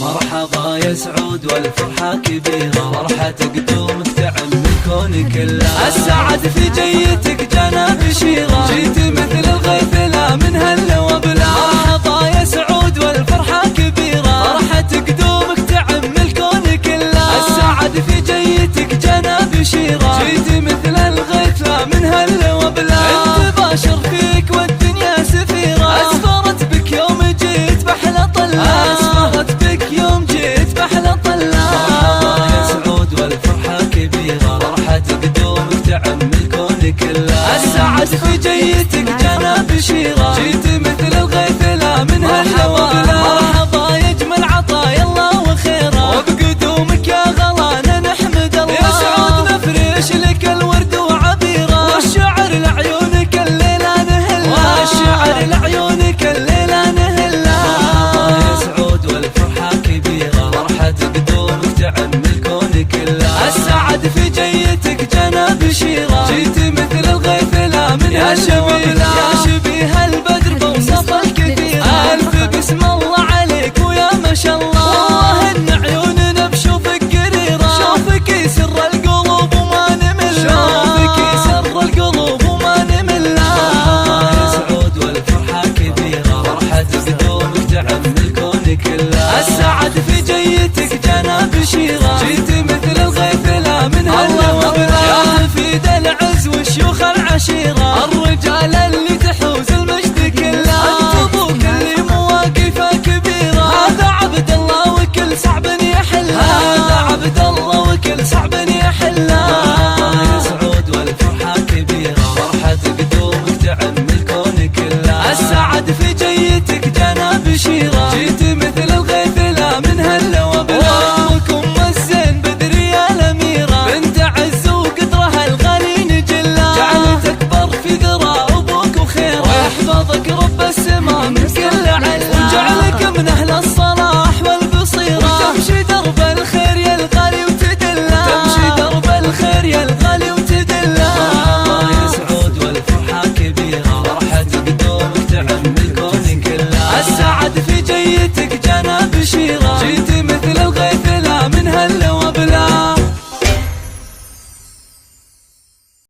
مرحبا يا سعود والفرحة كبيرة، فرحة قدومك تعم الكون كله. السعد في جيتك جانا بشيرة، جيت مثل الغيث لا من هل وبلا. مرحبا يا سعود والفرحة كبيرة، فرحة قدومك تعم الكون كله. السعد في جيتك جانا بشيرة، جيت مثل الغيث لا من هل وبلا. انت باشر فيك والدنيا سفيرة، اسفرت بك يوم جيت بحلى طلة، اسفرت بك يوم جيت بحلى طلة. مرحبا يا سعود والفرحة كبيرة، فرحة قدومك تعم الكون كله. السعد في جيتك جانا بشيرة، جيت مثل الغيث لا من هل وبلا. مرحبا يا اجمل عطايا الله وخيره، وبقدومك يا غلانا نحمد الله. يا سعود نفرش لك الورد وعبيره، والشعر لعيونك الليلة نهلا، والشعر لعيونك الليلة نهلا. مرحبا يا سعود والفرحة كبيرة، فرحة قدومك تعم الكون كله. السعد في جيتك جانا بشيرة، جيت مثل الغيث لا من هل وبلا.